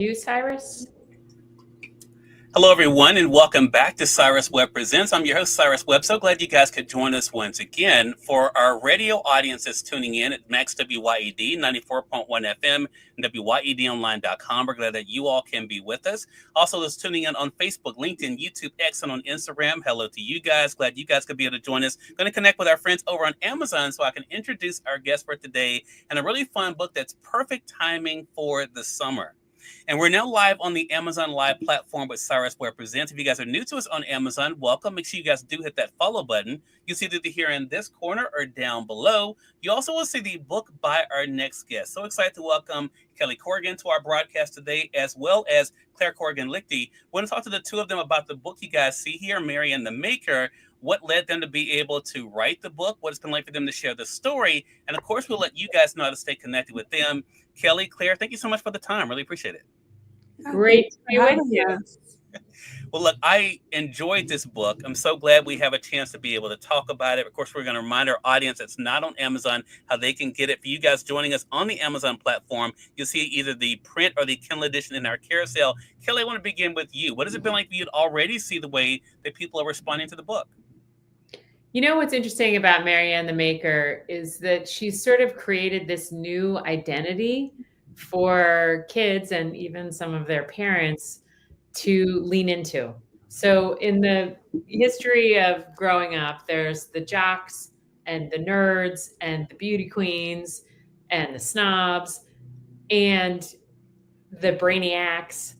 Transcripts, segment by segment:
You, Cyrus? Hello, everyone, and welcome back to Cyrus Webb Presents. I'm your host, Cyrus Webb. So glad you guys could join us once again. For our radio audience that's tuning in at Max WYED 94.1 FM and WYEDonline.com, we're glad that you all can be with us. Also, those tuning in on Facebook, LinkedIn, YouTube, X, and on Instagram, hello to you guys. Glad you guys could be able to join us. Going to connect with our friends over on Amazon so I can introduce our guest for today and a really fun book that's perfect timing for the summer. And we're now live on the Amazon Live platform with Cyrus Webb Presents. If you guys are new to us on Amazon, welcome. Make sure you guys do hit that follow button. You'll see it either here in this corner or down below. You also will see the book by our next guest. So excited to welcome Kelly Corrigan to our broadcast today, as well as Corrigan Lichty. We're going to talk to the two of them about the book you guys see here, MARIANNE the Maker, what led them to be able to write the book, what it's been like for them to share the story. And of course, we'll let you guys know how to stay connected with them. Kelly, Claire, thank you so much for the time. Really appreciate it. Great to be with you. Well, look, I enjoyed this book. I'm so glad we have a chance to be able to talk about it. Of course, we're going to remind our audience that's not on Amazon how they can get it. For you guys joining us on the Amazon platform, you'll see either the print or the Kindle edition in our carousel. Kelly, I want to begin with you. What has it been like for you to already see the way that people are responding to the book? You know what's interesting about MARIANNE the Maker is that she's sort of created this new identity for kids and even some of their parents to lean into. So in the history of growing up, there's the jocks and the nerds and the beauty queens and the snobs and the brainiacs.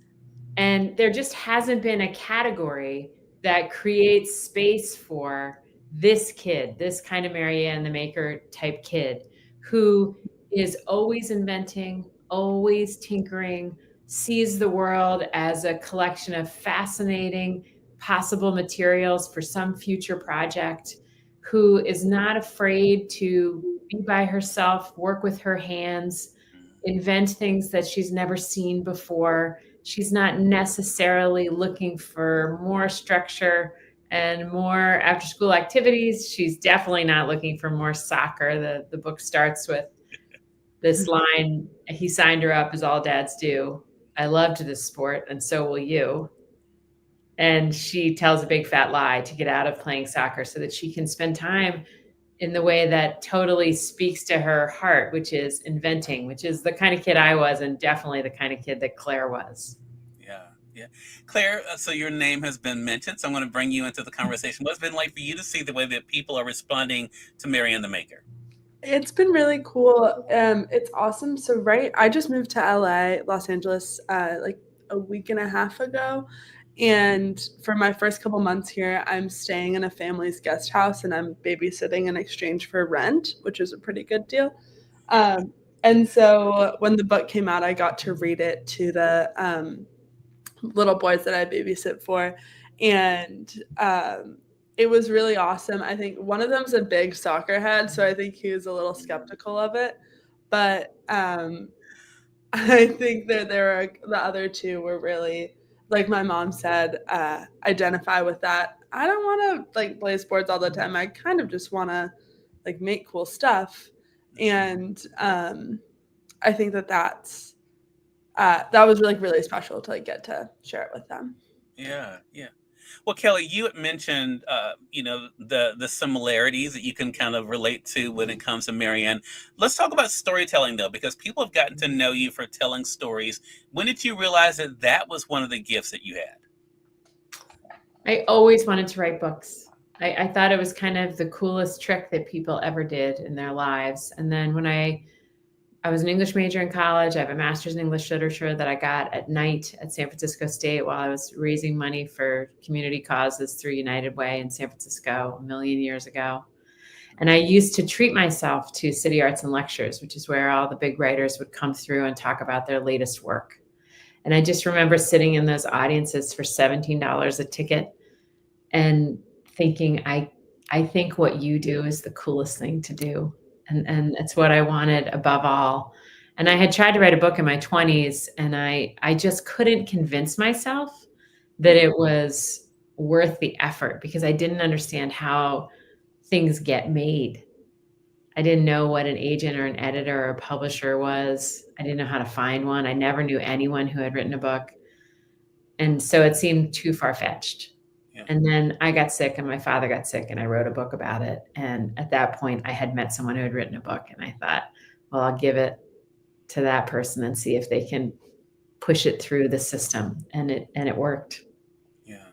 And there just hasn't been a category that creates space for this kid, this kind of MARIANNE the Maker type kid who is always inventing, always tinkering, sees the world as a collection of fascinating possible materials for some future project, who is not afraid to be by herself, work with her hands, invent things that she's never seen before. She's not necessarily looking for more structure and more after school activities. She's definitely not looking for more soccer. The book starts with this line, he signed her up as all dads do. I loved this sport and so will you. And she tells a big fat lie to get out of playing soccer so that she can spend time in the way that totally speaks to her heart, which is inventing, which is the kind of kid I was and definitely the kind of kid that Claire was. Yeah. Claire, so your name has been mentioned, so I'm going to bring you into the conversation. What's it been like for you to see the way that people are responding to MARIANNE the Maker? It's been really cool. It's awesome. So, I just moved to LA, Los Angeles, like a week and a half ago. And for my first couple months here, I'm staying in a family's guest house and I'm babysitting in exchange for rent, which is a pretty good deal. And so when the book came out, I got to read it to the little boys that I babysit for. And it was really awesome. I think one of them's a big soccer head, so I think he was a little skeptical of it. But I think that the other two were really, like my mom said, identify with that. I don't want to play sports all the time. I kind of just want to make cool stuff. And I think that was really special to get to share it with them. Yeah. Well, Kelly, you had mentioned, the similarities that you can kind of relate to when it comes to MARIANNE. Let's talk about storytelling, though, because people have gotten to know you for telling stories. When did you realize that was one of the gifts that you had? I always wanted to write books. I thought it was kind of the coolest trick that people ever did in their lives. And then when I was an English major in college. I have a master's in English literature that I got at night at San Francisco State while I was raising money for community causes through United Way in San Francisco a million years ago. And I used to treat myself to City Arts and Lectures, which is where all the big writers would come through and talk about their latest work. And I just remember sitting in those audiences for $17 a ticket and thinking, I think what you do is the coolest thing to do. And it's what I wanted above all. And I had tried to write a book in my 20s, and I just couldn't convince myself that it was worth the effort because I didn't understand how things get made. I didn't know what an agent or an editor or a publisher was. I didn't know how to find one. I never knew anyone who had written a book. And so it seemed too far-fetched. Yeah. And then I got sick and my father got sick and I wrote a book about it. And at that point I had met someone who had written a book and I thought, well, I'll give it to that person and see if they can push it through the system. And it worked. Yeah.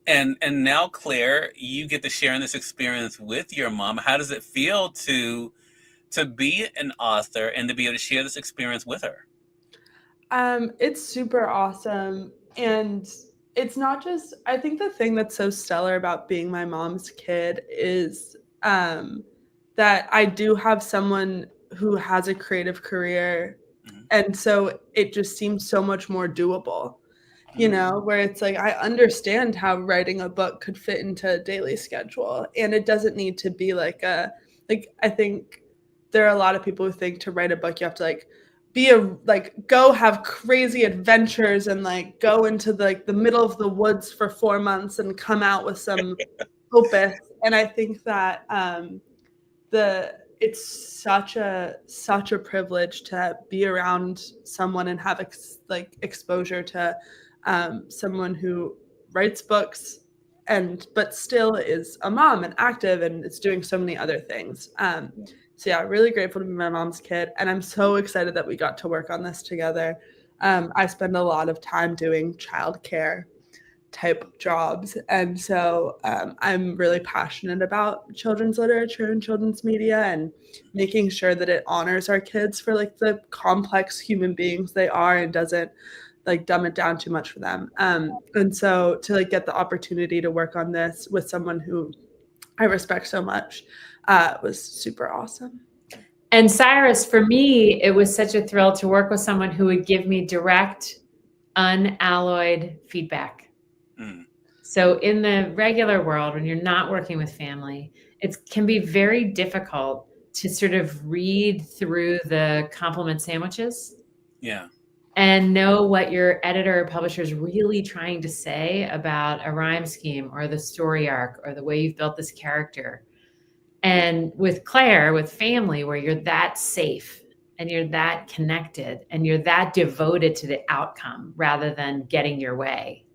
And now, Claire, you get to share in this experience with your mom. How does it feel to be an author and to be able to share this experience with her? It's super awesome. And it's not just, I think the thing that's so stellar about being my mom's kid is that I do have someone who has a creative career. Mm-hmm. And so it just seems so much more doable, you know, where it's like, I understand how writing a book could fit into a daily schedule. And it doesn't need to be like I think there are a lot of people who think to write a book, you have to go have crazy adventures and like go into the middle of the woods for 4 months and come out with some opus. And I think that it's such a privilege to be around someone and have exposure to someone who writes books but still is a mom and active and is doing so many other things. So yeah, really grateful to be my mom's kid. And I'm so excited that we got to work on this together. I spend a lot of time doing childcare type jobs. And so I'm really passionate about children's literature and children's media and making sure that it honors our kids for like the complex human beings they are and doesn't like dumb it down too much for them. And so to like get the opportunity to work on this with someone who I respect so much was super awesome. And Cyrus, for me, it was such a thrill to work with someone who would give me direct, unalloyed feedback. So in the regular world, when you're not working with family, it can be very difficult to sort of read through the compliment sandwiches. Yeah. And know what your editor or publisher is really trying to say about a rhyme scheme or the story arc or the way you've built this character. And with Claire, with family, where you're that safe and you're that connected and you're that devoted to the outcome rather than getting your way,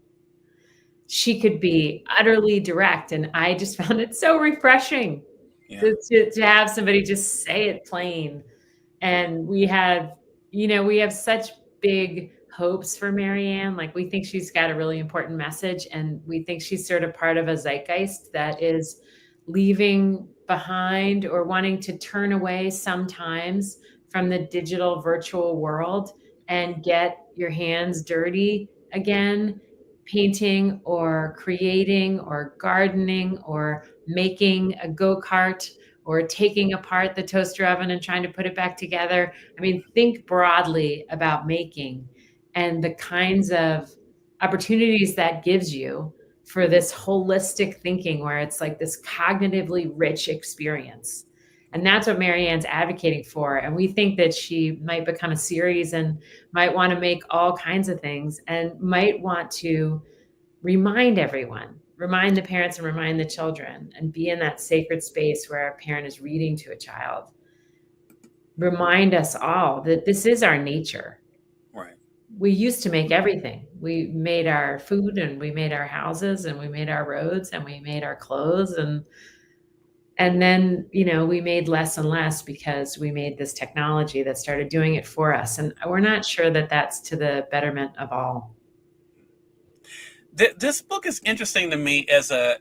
she could be utterly direct. And I just found it so refreshing to have somebody just say it plain. And we have such big hopes for MARIANNE. Like we think she's got a really important message and we think she's sort of part of a zeitgeist that is leaving behind or wanting to turn away sometimes from the digital virtual world and get your hands dirty again, painting or creating or gardening or making a go-kart or taking apart the toaster oven and trying to put it back together. I mean, think broadly about making and the kinds of opportunities that gives you for this holistic thinking where it's like this cognitively rich experience. And that's what MARIANNE's advocating for. And we think that she might become a series and might want to make all kinds of things and might want to remind everyone, remind the parents and remind the children and be in that sacred space where a parent is reading to a child. Remind us all that this is our nature. Right. We used to make everything. We made our food and we made our houses and we made our roads and we made our clothes. And then, we made less and less because we made this technology that started doing it for us. And we're not sure that that's to the betterment of all. This book is interesting to me as a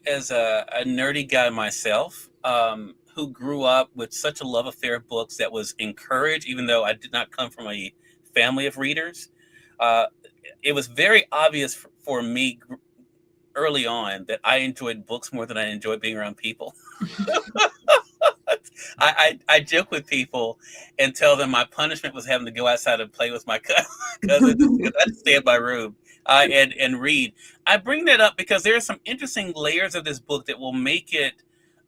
nerdy guy myself, who grew up with such a love affair of books that was encouraged, even though I did not come from a family of readers. It was very obvious for me early on that I enjoyed books more than I enjoyed being around people. I joke with people and tell them my punishment was having to go outside and play with my cousins because I had to stay in my room and read. I bring that up because there are some interesting layers of this book that will make it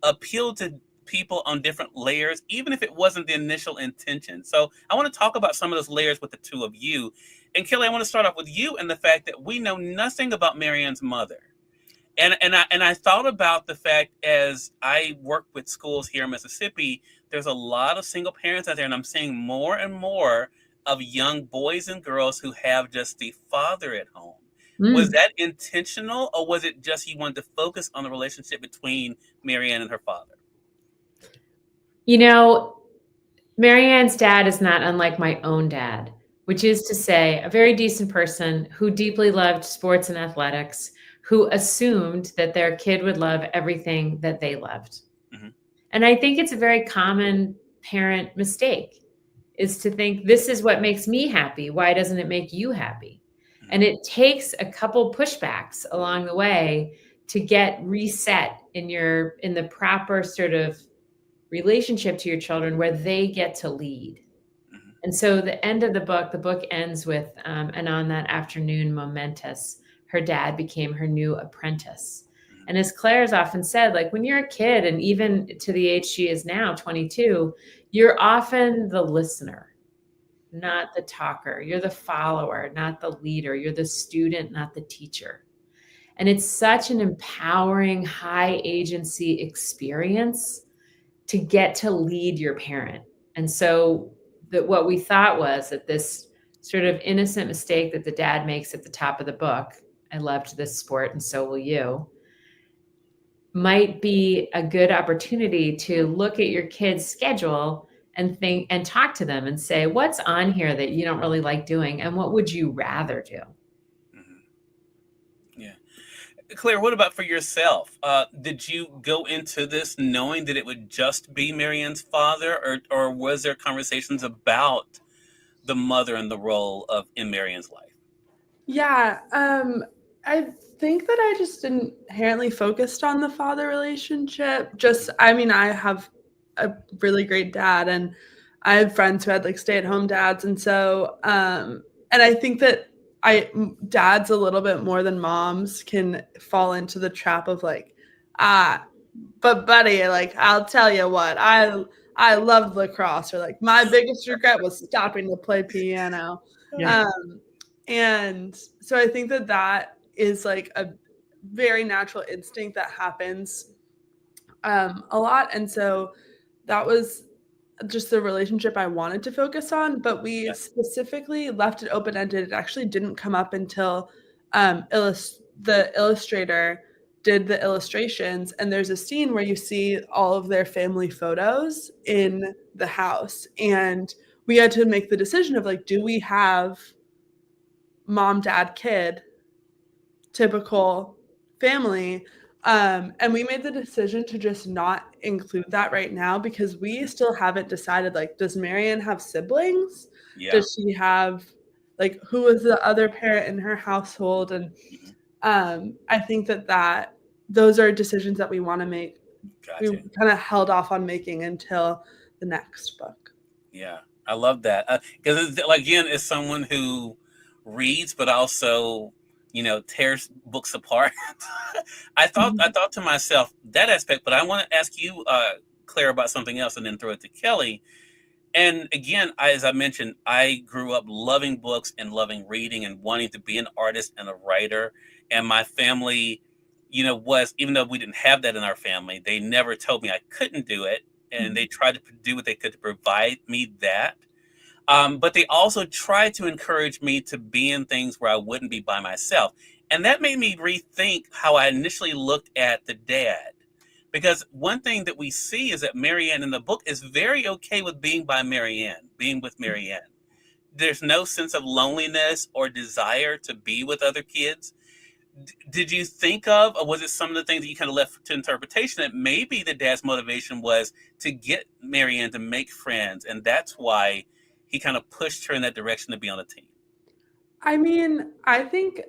appeal to people on different layers, even if it wasn't the initial intention. So I want to talk about some of those layers with the two of you. And Kelly, I want to start off with you and the fact that we know nothing about MARIANNE's mother. And I thought about the fact, as I work with schools here in Mississippi, there's a lot of single parents out there, and I'm seeing more and more of young boys and girls who have just the father at home. Was Mm. that intentional, or was it just you wanted to focus on the relationship between Marianne and her father? You know, Marianne's dad is not unlike my own dad, which is to say, a very decent person who deeply loved sports and athletics, who assumed that their kid would love everything that they loved. Hmm. And I think it's a very common parent mistake, is to think this is what makes me happy. Why doesn't it make you happy? And it takes a couple pushbacks along the way to get reset in the proper sort of relationship to your children where they get to lead. Hmm. And so the end of the book ends with, and on that afternoon momentous, her dad became her new apprentice. And as Claire's often said, like when you're a kid, and even to the age she is now, 22, you're often the listener, not the talker. You're the follower, not the leader. You're the student, not the teacher. And it's such an empowering, high agency experience to get to lead your parent. And so that what we thought was that this sort of innocent mistake that the dad makes at the top of the book, I loved this sport and so will you, might be a good opportunity to look at your kid's schedule and think and talk to them and say, what's on here that you don't really like doing? And what would you rather do? Hmm. Yeah. Claire, what about for yourself? Did you go into this knowing that it would just be Marianne's father, or was there conversations about the mother and the role of in Marianne's life? Yeah, I think that I just inherently focused on the father relationship. I mean, I have a really great dad, and I have friends who had like stay-at-home dads, and so, and I think that dads a little bit more than moms can fall into the trap of like, ah, but buddy, like I'll tell you what, I loved lacrosse, or like my biggest regret was stopping to play piano. Yeah. And so I think that that is like a very natural instinct that happens a lot. And so that was just the relationship I wanted to focus on, but we Yeah. specifically left it open ended. It actually didn't come up until the illustrator did the illustrations, and there's a scene where you see all of their family photos in the house, and we had to make the decision of like, do we have mom, dad, kid, typical family. And we made the decision to just not include that right now because we still haven't decided, like, does Marianne have siblings? Yeah. Does she have, like, who is the other parent in her household? And I think that those are decisions that we want to make. Gotcha. We kind of held off on making until the next book. Yeah, I love that because like, again, as someone who reads but also tears books apart, I thought to myself that aspect. But I want to ask you, Claire, about something else, and then throw it to Kelly. And again, as I mentioned, I grew up loving books and loving reading and wanting to be an artist and a writer. And my family, was, even though we didn't have that in our family, they never told me I couldn't do it. And they tried to do what they could to provide me that. But they also tried to encourage me to be in things where I wouldn't be by myself. And that made me rethink how I initially looked at the dad. Because one thing that we see is that Marianne in the book is very okay with being with Marianne. There's no sense of loneliness or desire to be with other kids. Did you think of, or was it some of the things that you kind of left to interpretation, that maybe the dad's motivation was to get Marianne to make friends, and that's why he kind of pushed her in that direction to be on a team? I mean, I think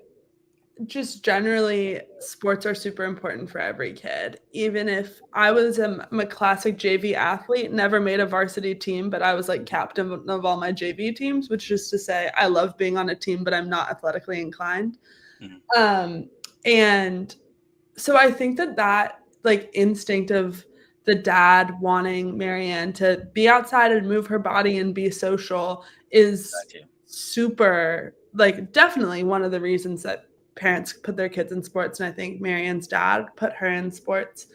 just generally sports are super important for every kid. Even if I'm a classic JV athlete, never made a varsity team, but I was like captain of all my JV teams, which is to say I love being on a team, but I'm not athletically inclined. Mm-hmm. And so I think that like instinct of the dad wanting Marianne to be outside and move her body and be social is super, like, definitely one of the reasons that parents put their kids in sports, and I think Marianne's dad put her in sports.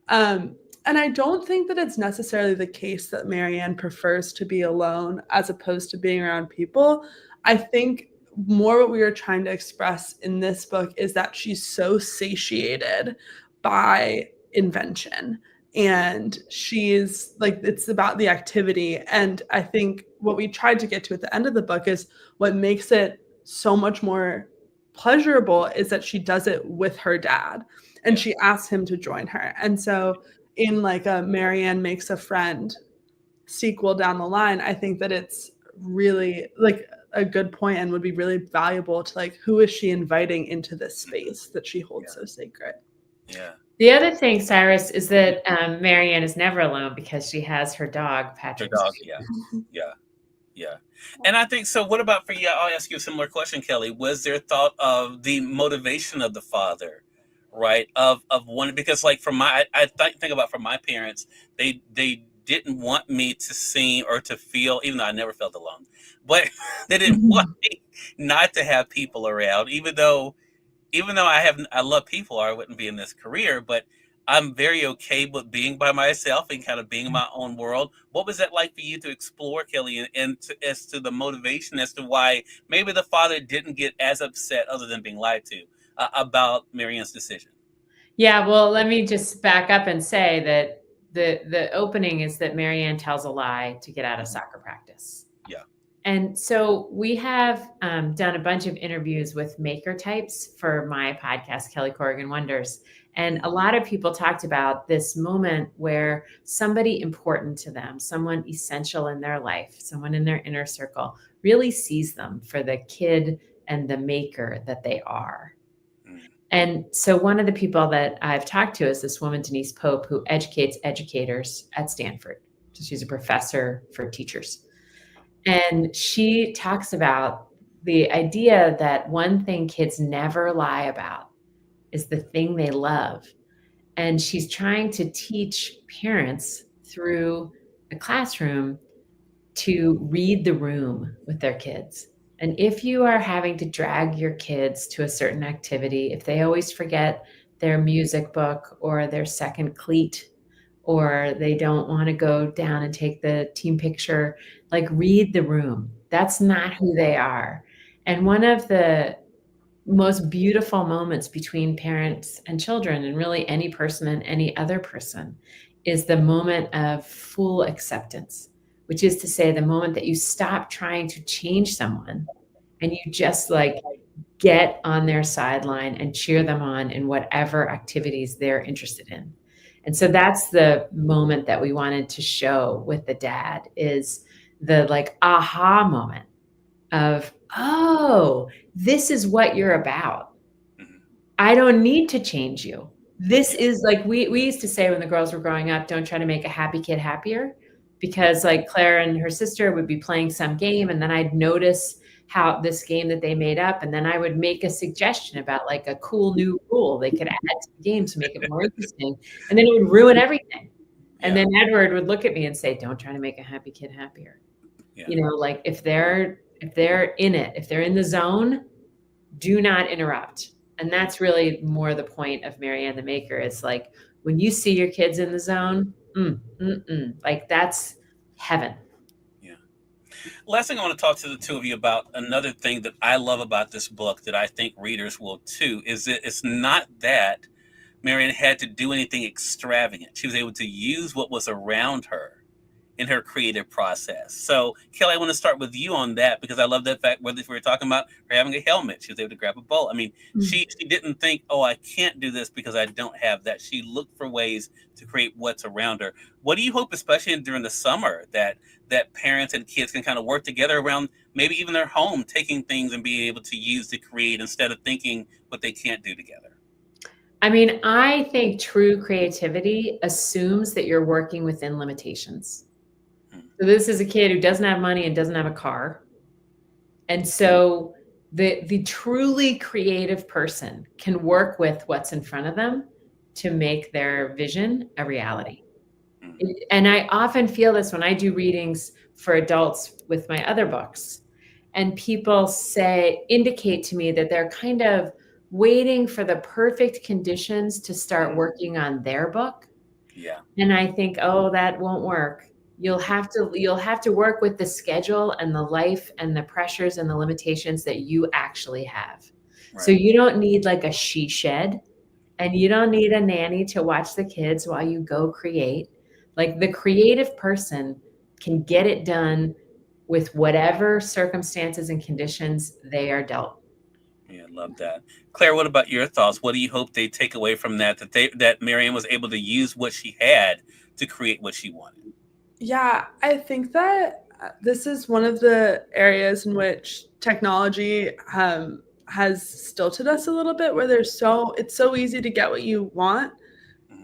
And I don't think that it's necessarily the case that Marianne prefers to be alone as opposed to being around people. I think more what we were trying to express in this book is that she's so satiated by invention, and she's like, it's about the activity. And I think what we tried to get to at the end of the book is what makes it so much more pleasurable is that she does it with her dad, and she asks him to join her. And so in like a Marianne Makes a Friend sequel down the line, I think that it's really like a good point and would be really valuable to like, who is she inviting into this space that she holds so sacred? Yeah. The other thing, Cyrus, is that Marianne is never alone because she has her dog, Patrick. Her dog, yeah. And I think, so what about for you? I'll ask you a similar question, Kelly. Was there thought of the motivation of the father, right? Of one, because like I think about from my parents, they didn't want me to seem or to feel, even though I never felt alone, but they didn't want me not to have people around, even though I love people, or I wouldn't be in this career, but I'm very okay with being by myself and kind of being in my own world. What was that like for you to explore, Kelly, and as to the motivation as to why maybe the father didn't get as upset, other than being lied to, about Marianne's decision? Yeah, well, let me just back up and say that the opening is that Marianne tells a lie to get out of soccer practice. Yeah. And so we have done a bunch of interviews with maker types for my podcast, Kelly Corrigan Wonders. And a lot of people talked about this moment where somebody important to them, someone essential in their life, someone in their inner circle, really sees them for the kid and the maker that they are. And so one of the people that I've talked to is this woman, Denise Pope, who educates educators at Stanford. So she's a professor for teachers. And she talks about the idea that one thing kids never lie about is the thing they love. And she's trying to teach parents through the classroom to read the room with their kids. And if you are having to drag your kids to a certain activity, if they always forget their music book or their second cleat, or they don't want to go down and take the team picture, like, read the room. That's not who they are. And one of the most beautiful moments between parents and children, and really any person and any other person, is the moment of full acceptance, which is to say the moment that you stop trying to change someone and you just like get on their sideline and cheer them on in whatever activities they're interested in. And so that's the moment that we wanted to show with the dad, is the like aha moment of, oh, this is what you're about. I don't need to change you. This is like, we used to say when the girls were growing up, don't try to make a happy kid happier, because like Claire and her sister would be playing some game, and then I'd notice how this game that they made up, and then I would make a suggestion about like a cool new rule they could add to the game to make it more interesting, and then it would ruin everything. And then Edward would look at me and say, don't try to make a happy kid happier. You know, like if they're in it, if they're in the zone, do not interrupt. And that's really more the point of Marianne the Maker. Is like, when you see your kids in the zone, like that's heaven. Last thing I want to talk to the two of you about, another thing that I love about this book that I think readers will too, is that it's not that Marianne had to do anything extravagant. She was able to use what was around her in her creative process. So Kelly, I want to start with you on that, because I love that fact, whether we were talking about her having a helmet, she was able to grab a bowl. I mean, she didn't think, oh, I can't do this because I don't have that. She looked for ways to create what's around her. What do you hope, especially during the summer, that parents and kids can kind of work together around maybe even their home, taking things and being able to use to create instead of thinking what they can't do together? I mean, I think true creativity assumes that you're working within limitations. So this is a kid who doesn't have money and doesn't have a car. And so the truly creative person can work with what's in front of them to make their vision a reality. And I often feel this when I do readings for adults with my other books, and people indicate to me that they're kind of waiting for the perfect conditions to start working on their book. Yeah. And I think, oh, that won't work. You'll have to work with the schedule and the life and the pressures and the limitations that you actually have. Right. So you don't need like a she shed, and you don't need a nanny to watch the kids while you go create. Like, the creative person can get it done with whatever circumstances and conditions they are dealt. Yeah, I love that. Claire, what about your thoughts? What do you hope they take away from that Marianne was able to use what she had to create what she wanted? Yeah, I think that this is one of the areas in which technology has stilted us a little bit, where it's so easy to get what you want,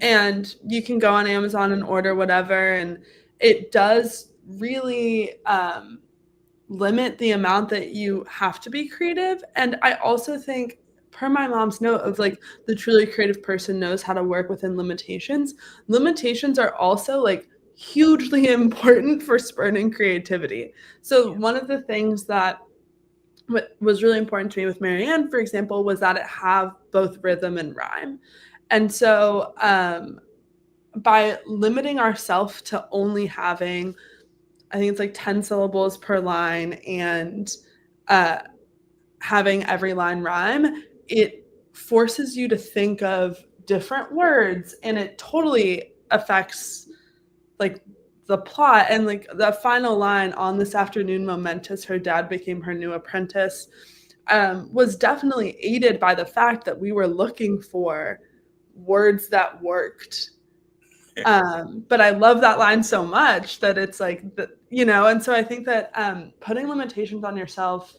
and you can go on Amazon and order whatever, and it does really limit the amount that you have to be creative. And I also think, per my mom's note of like, the truly creative person knows how to work within limitations. Limitations are also like hugely important for spurring creativity. So one of the things that was really important to me with Marianne, for example, was that it have both rhythm and rhyme. And so by limiting ourselves to only having, I think it's like 10 syllables per line, and having every line rhyme, it forces you to think of different words, and it totally affects like the plot. And like the final line, "On this afternoon momentous, her dad became her new apprentice," was definitely aided by the fact that we were looking for words that worked. But I love that line so much that it's like, and so I think that putting limitations on yourself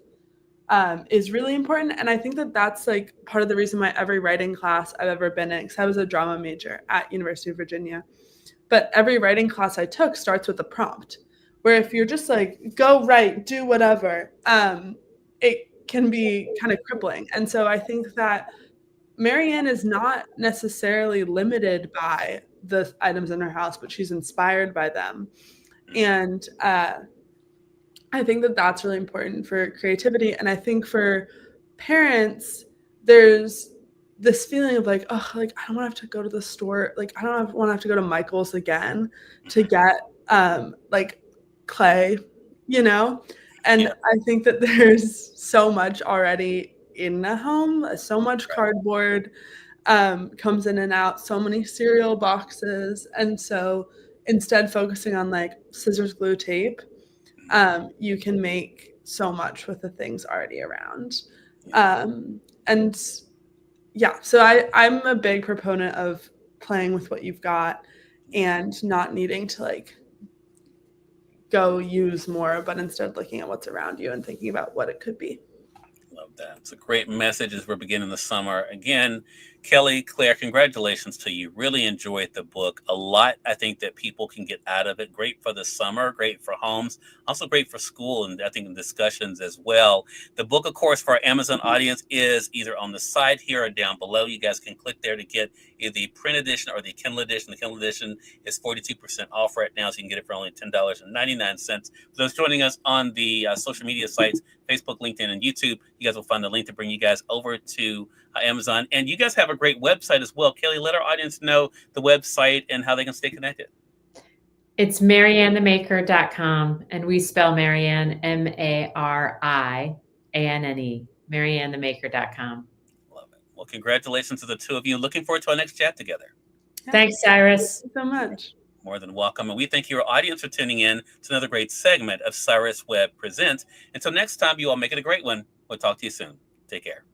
is really important. And I think that that's like part of the reason why every writing class I've ever been in, because I was a drama major at University of Virginia, but every writing class I took starts with a prompt, where if you're just like, go write, do whatever, it can be kind of crippling. And so I think that Marianne is not necessarily limited by the items in her house, but she's inspired by them. And I think that that's really important for creativity. And I think for parents, there's this feeling of like, oh, like, I don't want to have to go to the store. Like, I don't want to have to go to Michael's again to get like clay, And Yeah. I think that there's so much already in the home, so much cardboard comes in and out, so many cereal boxes. And so instead focusing on like scissors, glue, tape, you can make so much with the things already around. And yeah, so I'm a big proponent of playing with what you've got and not needing to like go use more, but instead looking at what's around you and thinking about what it could be. Love that. It's a great message as we're beginning the summer. Again, Kelly, Claire, congratulations to you. Really enjoyed the book. A lot, I think, that people can get out of it. Great for the summer, great for homes, also great for school, and I think in discussions as well. The book, of course, for our Amazon audience is either on the side here or down below. You guys can click there to get either the print edition or the Kindle edition. The Kindle edition is 42% off right now, so you can get it for only $10.99. For those joining us on the social media sites, Facebook, LinkedIn, and YouTube, you guys will find the link to bring you guys over to Amazon. And you guys have a great website as well. Kelly, let our audience know the website and how they can stay connected. It's MARIANNETHEMAKER.com, and we spell Marianne MARIANNE, MARIANNETHEMAKER.com. Love it. Well, congratulations to the two of you. Looking forward to our next chat together. Thanks, Cyrus. Thank you so much. More than welcome. And we thank your audience for tuning in to another great segment of Cyrus Webb Presents. Until next time, you all make it a great one. We'll talk to you soon. Take care.